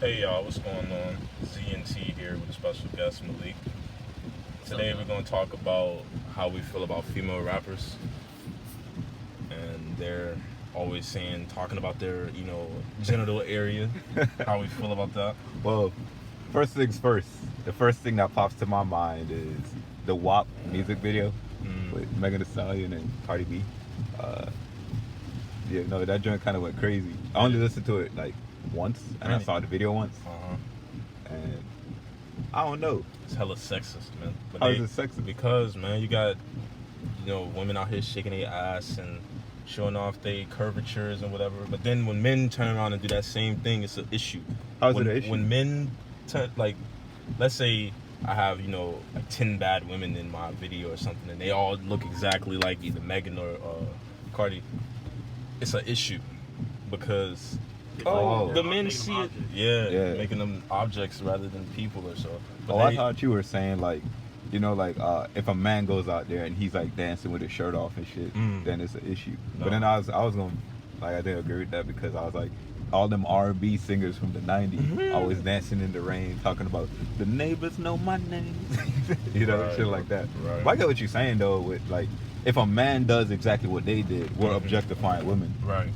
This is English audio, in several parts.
Hey y'all, what's going on? ZnT here with a special guest, Malik. Today we're going to talk about how we feel about female rappers. And they're always talking about their, genital area. How we feel about that. Well, first things first. The first thing that pops to my mind is the WAP music video with Megan Thee Stallion and Cardi B. That joint kind of went crazy. I only listened to it like once, and I saw the video once. And I don't know. It's hella sexist, man. But How is it sexist? Because, man, you got, women out here shaking their ass and showing off their curvatures and whatever. But then when men turn around and do that same thing, it's an issue. How's it an issue? When men turn, let's say I have, like 10 bad women in my video or something, and they all look exactly like either Megan or Cardi. It's an issue because the men see it. Yeah, making them objects rather than people or so. But I thought you were saying if a man goes out there and he's like dancing with his shirt off and shit, then it's an issue. No. But then I was gonna I didn't agree with that because I was like, all them R&B singers from the 90s always dancing in the rain, talking about the neighbors know my name, shit like that. Right. But I get what you're saying though, with like, if a man does exactly what they did, we're objectifying women. Right.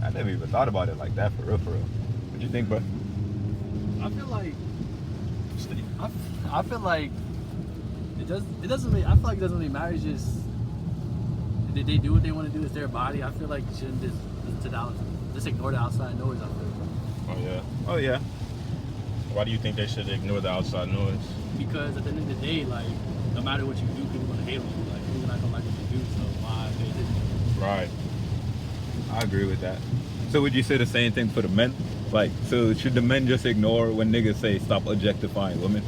I never even thought about it like that, for real. What you think, bro? I feel like it doesn't really. I feel like it doesn't really matter. It's just they do what they want to do. It's their body. I feel like you shouldn't just ignore the outside noise. I feel. Oh yeah. Why do you think they should ignore the outside noise? Because at the end of the day, like, no matter what you do, people gonna hate on you. Like, people not gonna like what you do. So why pay attention? Right. I agree with that. So would you say the same thing for the men? Like, so should the men just ignore when niggas say stop objectifying women?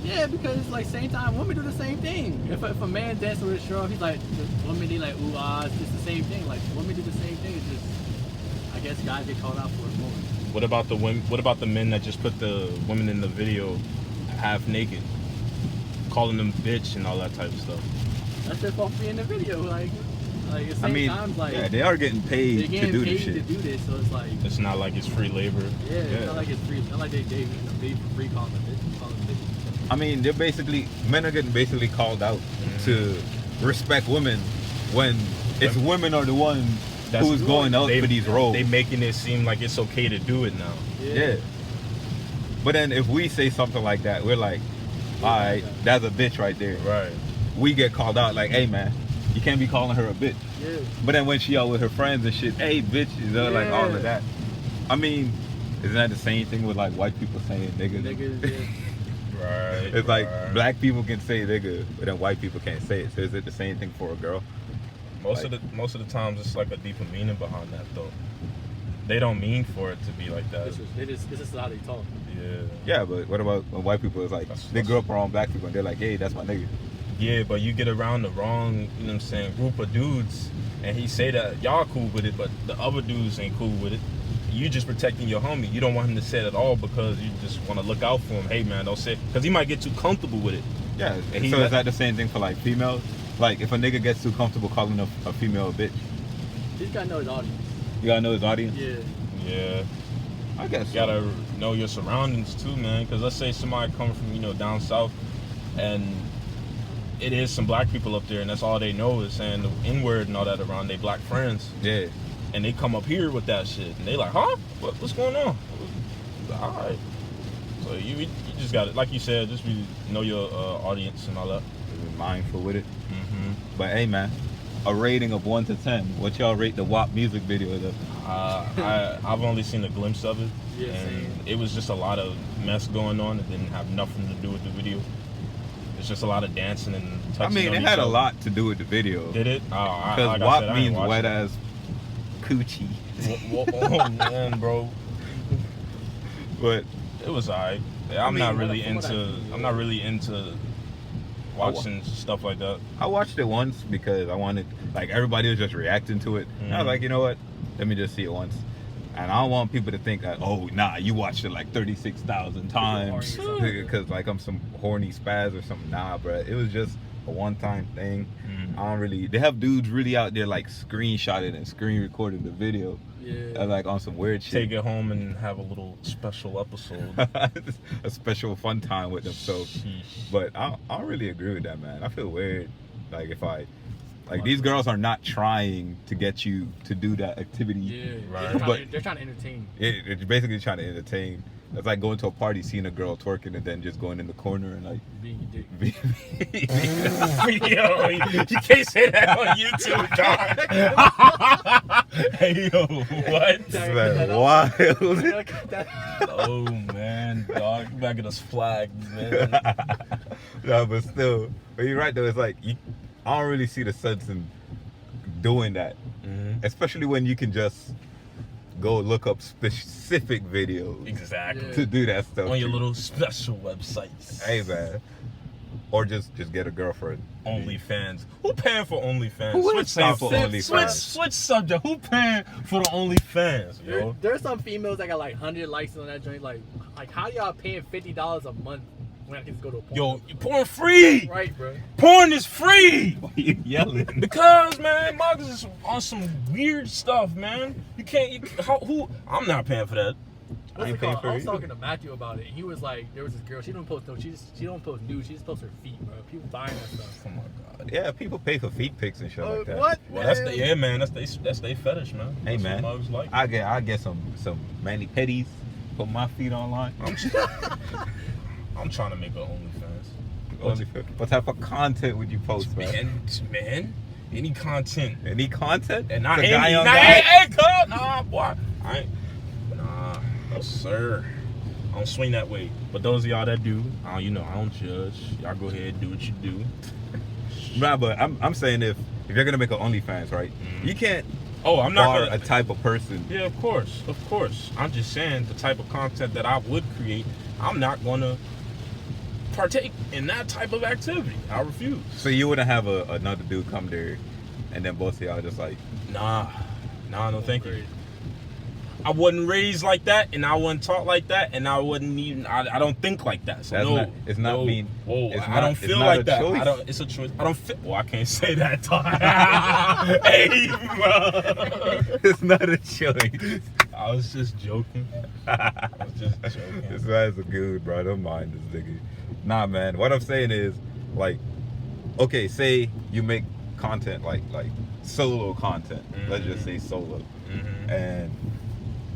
Yeah, because like same time, women do the same thing. If a man dances with his shirt off, he's like, the women they like, ooh ah, it's just the same thing. Like, women do the same thing. It's just, I guess guys get called out for it more. What about the women? What about the men that just put the women in the video half naked, calling them bitch and all that type of stuff? That's their fault for being in the video. Like at the same time, like, yeah, they are getting paid to do this shit. So it's like, it's not like it's free labor. Yeah, it's not like it's free. It's not like they for free calling them bitch. I mean, men are getting basically called out to respect women when it's women are the ones who's going out for these roles. They making it seem like it's okay to do it now. Yeah. But then if we say something like that, we're like, all right, that's a bitch right there. Right. We get called out like, hey man, you can't be calling her a bitch. Yeah. But then when she out with her friends and shit, hey bitch, like all of that. I mean, isn't that the same thing with like white people saying nigga? Niggas, yeah. Right. It's like black people can say nigga, but then white people can't say it. So is it the same thing for a girl? Most of the times it's like a deeper meaning behind that though. They don't mean for it to be like that. It's just how they talk. Yeah. Yeah, but what about when white people is like they grew up around black people and they're like, hey, that's my nigga. Yeah, but you get around the wrong, you know what I'm saying, group of dudes, and he say that y'all cool with it, but the other dudes ain't cool with it. You just protecting your homie. You don't want him to say it at all because you just want to look out for him. Hey man, don't say it, because he might get too comfortable with it. Yeah. So is that the same thing for like females? Like if a nigga gets too comfortable calling a female a bitch, he's gotta know his audience. You gotta know his audience. Yeah. I guess you gotta know your surroundings too, man. Because let's say somebody coming from down south, and it is some black people up there, and that's all they know is saying the N-word and all that around their black friends. Yeah. And they come up here with that shit, and they like, huh? What's going on? All right. So you just got to, like you said, just know your audience and all that. Be mindful with it. But hey, man, a rating of 1 to 10. What y'all rate the WAP music video though? I've only seen a glimpse of it, and it was just a lot of mess going on. It didn't have nothing to do with the video. It's just a lot of dancing and touching. I mean, it had a lot to do with the video. Did it? Because WAP means wet ass coochie. Oh man, bro. But it was alright. I'm not really into watching stuff like that. I watched it once because I wanted, like, everybody was just reacting to it. And I was like, you know what? Let me just see it once. And I don't want people to think that, oh, nah, you watched it like 36,000 times because like I'm some horny spaz or something. Nah, bro. It was just a one-time thing. I don't really. They have dudes really out there like screenshotted and screen recorded the video. Yeah. like on some weird shit. Take it home and have a little special episode. A special fun time with them. So, but I don't really agree with that, man. I feel weird. Like if these girls are not trying to get you to do that activity. Yeah, right. They're trying to entertain. It's basically trying to entertain. It's like going to a party, seeing a girl twerking, and then just going in the corner and like Being a dick. Yo, you can't say that on YouTube, dog. Hey, yo, what? It's wild. Oh, man, dog. You better get us flagged, man. No, but still, but you're right though. It's like I don't really see the sense in doing that, especially when you can just go look up specific videos Exactly. to do that stuff On your too. little special websites. Hey man, or just get a girlfriend. OnlyFans. Who paying for OnlyFans? Who is paying for OnlyFans? Switch subject. Who paying for the OnlyFans, yo? There's some females that got like 100 likes on that joint. Like how y'all paying $50 a month when I can just go to a porn? Yo, porn free. Right, bro. Porn is free. Why you yelling? Because, man, Mugs is on some weird stuff, man. You can't. Who? I'm not paying for that. What's ain't it paying called? for I it was either. talking to Matthew about it. He was like, there was this girl. She don't post no. She don't post nudes. She just posts her feet, bro. People buying that stuff. Oh my god. Yeah, people pay for feet pics and shit like that. What? Well, that's the man. That's they fetish, man. Hey That's man, what Mugs like. I get some mani pedis. Put my feet online. I'm trying to make a OnlyFans. What type of content would you post, man? Man, any content. Any content? And not The any. guy on Nah, guy? hey, cuz. Nah, boy. I ain't. Nah, no, sir. I don't swing that way. But those of y'all that do, I don't judge. Y'all go ahead, do what you do. Nah, but I'm saying if you're gonna make an OnlyFans, right? You can't Oh, I'm not bar gonna. a type of person. Yeah, of course. I'm just saying the type of content that I would create. I'm not gonna partake in that type of activity. I refuse. So you wouldn't have another dude come there, and then both of y'all just like, Nah, no, thank you. I wasn't raised like that, and I wasn't taught like that, and I wouldn't even. I don't think like that. So That's no, not- it's not no. being- Whoa, it's I not- don't it's feel not like a that. choice. I don't. It's a choice. I don't fit. Well, I can't say that. Hey, bro. it's not a choice. I was just joking. I was just joking. This guy's a good, bro. Don't mind this nigga. Nah, man. What I'm saying is, like, okay, say you make content like solo content. Let's just say solo, and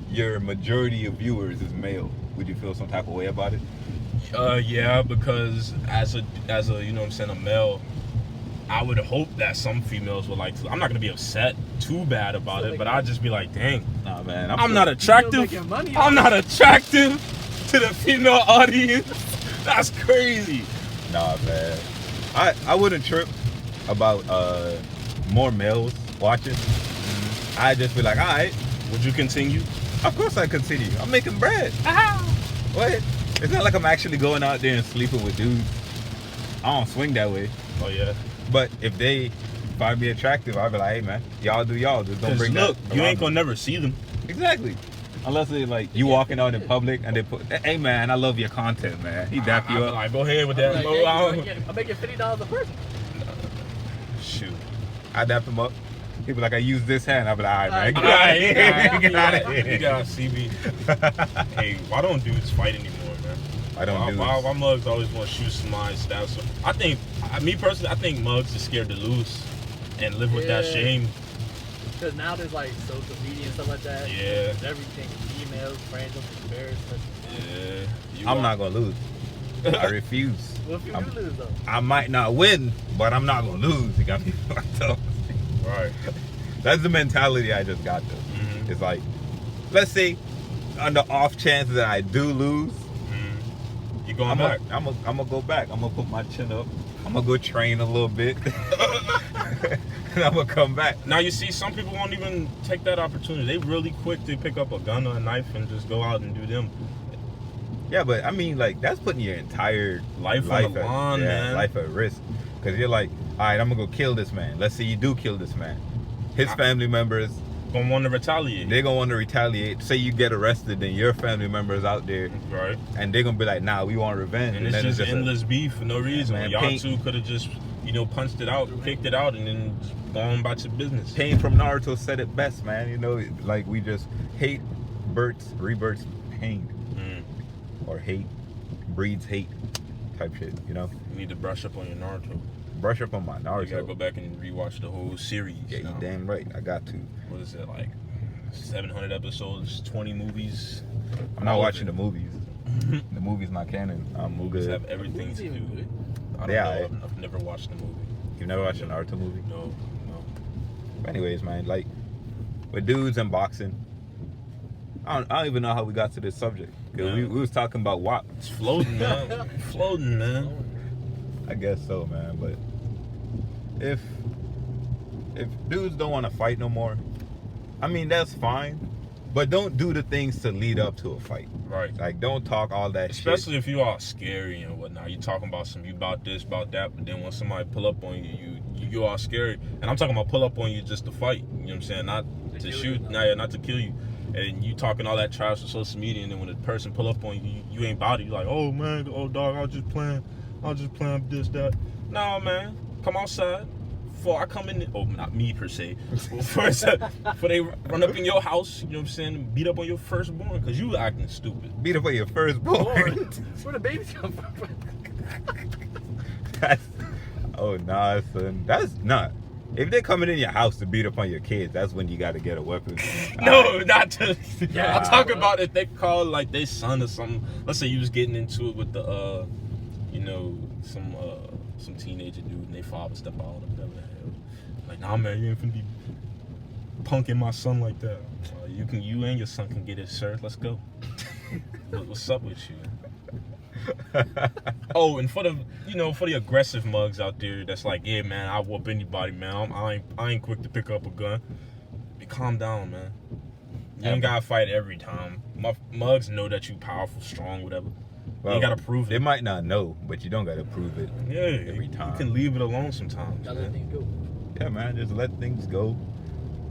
your majority of viewers is male. Would you feel some type of way about it? Yeah, because as a you know what I'm saying, a male, I would hope that some females would like to. I'm not gonna be upset too bad about it, but I'd just be like, dang, Nah, man. I'm not attractive. making money I'm off not attractive to the female audience. That's crazy. Nah, man. I wouldn't trip about more males watching. I'd just be like, all right, Would you continue? of course I continue. I'm making bread. What? It's not like I'm actually going out there and sleeping with dudes. I don't swing that way. Oh yeah. But if they find me attractive, I'll be like, hey man, y'all do y'all. Just don't 'Cause bring look, that you around ain't gonna me. never see them. Exactly. Unless they like you walking out in public and they put, hey man, I love your content, man. He dap you I'm up. like, go ahead with I'm that. like, bro. hey, I don't- I'm making $50 a person. Shoot. I dap him up. He be like, I use this hand. I be like, all right, man, Alright, get out of here. alright, Get out of You here. gotta see me. Hey, why don't dudes fight anymore, man? I don't do Why this. Mugs always want to shoot somebody, stab some? I think, me personally, I think Mugs is scared to lose and live with that Yeah. shame. Because now there's like social media and stuff like that. Yeah. There's everything. Emails, friends, embarrassment. Yeah. I'm not gonna lose. I refuse. What if you do lose though? I might not win, but I'm not gonna lose. You got me fucked up. Right. That's the mentality I just got though. Mhm. It's like, let's say, on the off chance that I do lose, You going back? I'm gonna go back. I'm gonna put my chin up. I'm gonna go train a little bit, and I'm gonna come back. Now you see, some people won't even take that opportunity. They really quick to pick up a gun or a knife and just go out and do them. Yeah, but I mean, like, that's putting your entire Life on the at, line, man. life at risk. Because you're like, all right, I'm gonna go kill this man. Let's say you do kill this man. His family members, Gonna want to retaliate. they're gonna want to retaliate. Say you get arrested, then your family members out there, Right. and they're gonna be like, nah, we want revenge. And it's then just a- endless beef for no reason. man, When y'all paint- two could have just, punched it out, kicked it out, and then just gone about your business. Pain from Naruto said it best, man. You know, like we just hate rebirths pain. Or hate breeds hate type shit, you know? You need to brush up on your Naruto. Brush up on my Naruto. You gotta go back and rewatch the whole series. Yeah, you damn right. I got to. What is it, like 700 episodes, 20 movies? I'm not watching the movies. The movie's not canon. Movies have everything to do. Good. I don't know. I've never watched the movie. You've never watched a Naruto movie? No. But anyways, man, like with dudes and boxing, I don't even know how we got to this subject. Cause we was talking about WAP. It's floating, man. Floating, man. I guess so, man. But if dudes don't want to fight no more, I mean that's fine. But don't do the things to lead up to a fight. Right. Like don't talk all that Especially shit. if you are scary and whatnot. You talking about you about this, about that, but then when somebody pull up on you are scary. And I'm talking about pull up on you just to fight. You know what I'm saying? Not to shoot, not to kill you. And you talking all that trash on social media, and then when the person pull up on you, you ain't about it. You like, oh man, oh dog, I was just playing this, that. No man, come outside. Before I come in, not me per se. First, before they run up in your house, you know what I'm saying, and beat up on your firstborn, cause you acting stupid. Beat up on your firstborn. Where the babies come from? Oh nah, son. That's not. If they're coming in your house to beat up on your kids, that's when you got to get a weapon. No, not to. Yeah, I'm talking about if they call like their son or something. Let's say you was getting into it with the, some teenager dude, and they father step out or whatever the hell. Like, nah, man, you ain't finna be punking my son like that. You and your son can get it, sir. Let's go. What's up with you? Oh, and for the aggressive mugs out there, that's like, yeah, man, I whoop anybody, man. I ain't quick to pick up a gun. Calm down, man. You ain't gotta fight every time. Mugs know that you powerful, strong, whatever. Well, you gotta prove it. They might not know, but you don't gotta prove it. Yeah, every time. You can leave it alone sometimes. Gotta let things go. Yeah, man, just let things go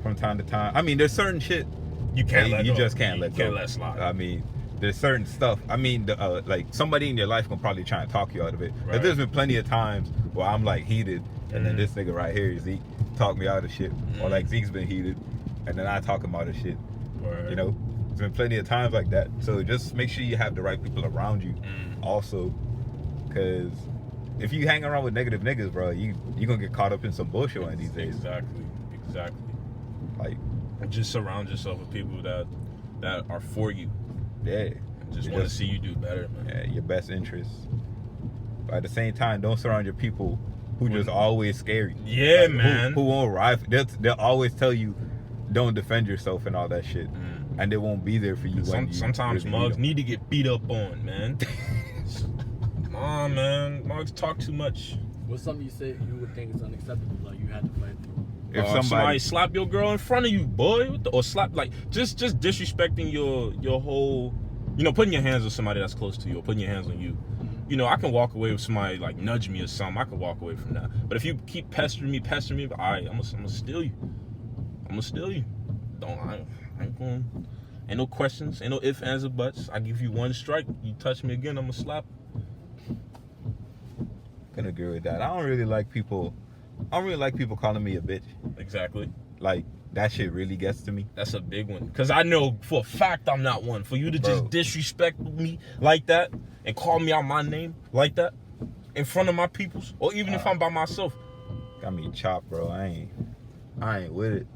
from time to time. I mean, there's certain shit you can't let you go. just can't let go. Can't let slide. I mean, there's certain stuff. I mean, like somebody in your life can probably try and talk you out of it. Right. But there's been plenty of times where I'm like heated, and then this nigga right here, Zeke, talk me out of shit, or like Zeke's been heated, and then I talk him out of shit. Right. You know, there's been plenty of times like that. So just make sure you have the right people around you, also, because if you hang around with negative niggas, bro, you gonna get caught up in some bullshit one of these days. Exactly. Like, just surround yourself with people that are for you. Yeah. Just want to see you do better, man. Yeah, your best interests. But at the same time, don't surround your people who just always scary. Yeah, like, man. Who won't ride. They'll always tell you, don't defend yourself and all that shit. And they won't be there for you when you sometimes really mugs need to get beat up on, man. Come on, man. Mugs talk too much. What's something you say you would think is unacceptable, like you had to fight through? If somebody slap your girl in front of you, boy, or slap, like, just disrespecting your whole, putting your hands on somebody that's close to you, or putting your hands on you. I can walk away with somebody like nudge me or something. I can walk away from that. But if you keep pestering me, all right, I'm gonna steal you. Ain't no questions, ain't no ifs, ands, or buts. I give you one strike. You touch me again, I'm gonna slap. Can agree with that. I don't really like people calling me a bitch. Exactly. Like, that shit really gets to me. That's a big one. Because I know for a fact I'm not one. For you to just disrespect me like that and call me out my name like that in front of my peoples, or even if I'm by myself. Got me chopped, bro. I ain't with it.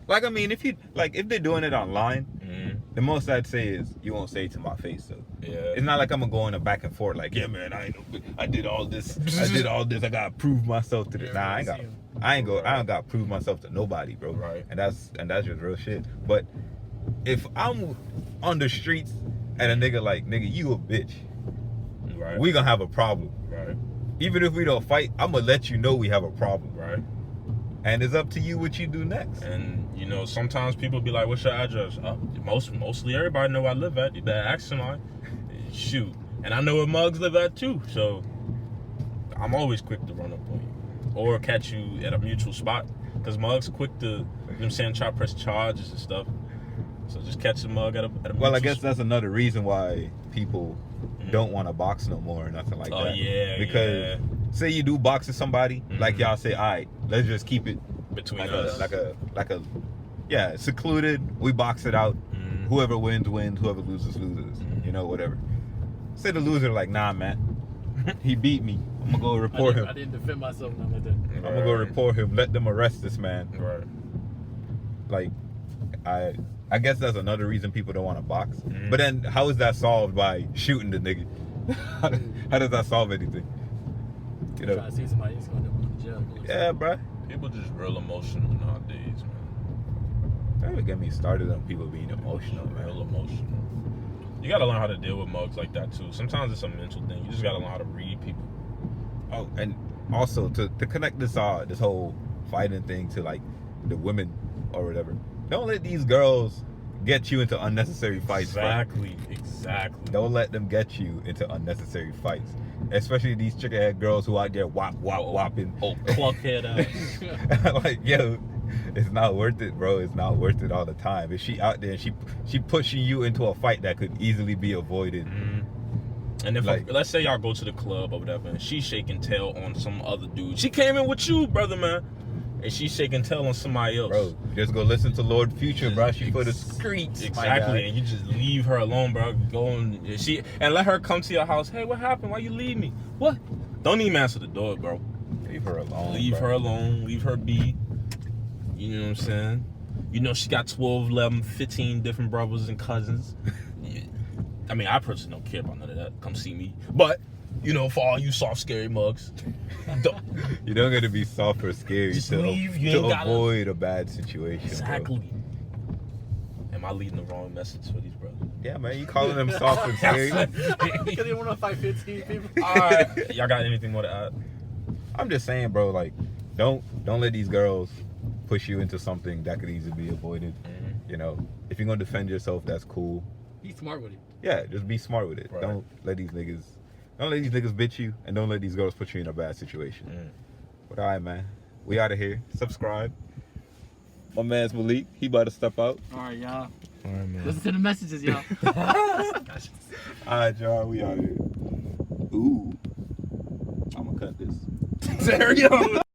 Like, I mean, if they're doing it online, the most I'd say is you won't say it to my face. So yeah, it's not like I'm gonna go in a back and forth like, yeah, man, I did all this. I gotta prove myself to this. Nah, I don't gotta prove myself to nobody, bro. Right. And that's just real shit. But if I'm on the streets and a nigga like, nigga, you a bitch, right, we gonna have a problem. Right. Even if we don't fight, I'm gonna let you know we have a problem. Right. And it's up to you what you do next. And sometimes people be like, "What's your address?" Mostly everybody know I live at. You better ask somebody. Shoot, and I know where mugs live at too. So I'm always quick to run up on you, or catch you at a mutual spot. Cause mugs quick to, try to press charges and stuff. So just catch the mug at a mutual Well, I guess that's another reason why people don't want to box no more or nothing like that. Yeah. Because say you do box with somebody, like y'all say, all right, let's just keep it Between like us. yeah, secluded. We box it out. Whoever wins, wins. Whoever loses, loses. You know, whatever. Say the loser, like, nah, man, he beat me. I'm gonna go report him. I didn't defend myself, nothing like that. I'm gonna go report him. Let them arrest this man. Right. Like, I guess that's another reason people don't want to box. But then, how is that solved by shooting the nigga? How does that solve anything? You know? Trying to see somebody that's going to jail. Yeah, bruh. People just real emotional nowadays, man. Don't even get me started on people being emotional, man. Real emotional. You gotta learn how to deal with mugs like that too. Sometimes it's a mental thing. You just gotta learn how to read people. Oh, and also to connect this whole fighting thing to like the women or whatever. Don't let these girls get you into unnecessary fights. Exactly. Don't let them get you into unnecessary fights. Especially these chicken head girls who out there whopping. Oh, cluck head ass. Like, yo, it's not worth it, bro. It's not worth it all the time. If she out there and she pushing you into a fight that could easily be avoided. And if like, let's say y'all go to the club or whatever, and she's shaking tail on some other dude. She came in with you, brother, man, and she's shaking tail on somebody else. Bro, just go listen to Lord Future, bro. She for the streets. Exactly, and you just leave her alone, bro. Go and let her come to your house. Hey, what happened? Why you leave me? What? Don't even answer the door, bro. Leave her alone. Leave her alone. Leave her be. You know what I'm saying? You know she got 12, 11, 15 different brothers and cousins. I mean, I personally don't care about none of that. Come see me. But, you know, for all you soft, scary mugs, you don't got to be soft or scary just to leave. You to ain't avoid a bad situation. Exactly. Bro. Am I leading the wrong message for these brothers? Yeah, man, you calling them soft and scary? Because they want to fight 15 people. All right. Y'all got anything more to add? I'm just saying, bro, like, don't let these girls push you into something that could easily be avoided. You know, if you're going to defend yourself, that's cool. Be smart with it. Yeah, just be smart with it. Right. Don't let these niggas bitch you, and don't let these girls put you in a bad situation. But all right, man, we out of here. Subscribe. My man's Malik. He about to step out. All right, y'all. All right, man. Listen to the messages, y'all. All right, y'all. We out here. Ooh, I'm gonna cut this. There you go.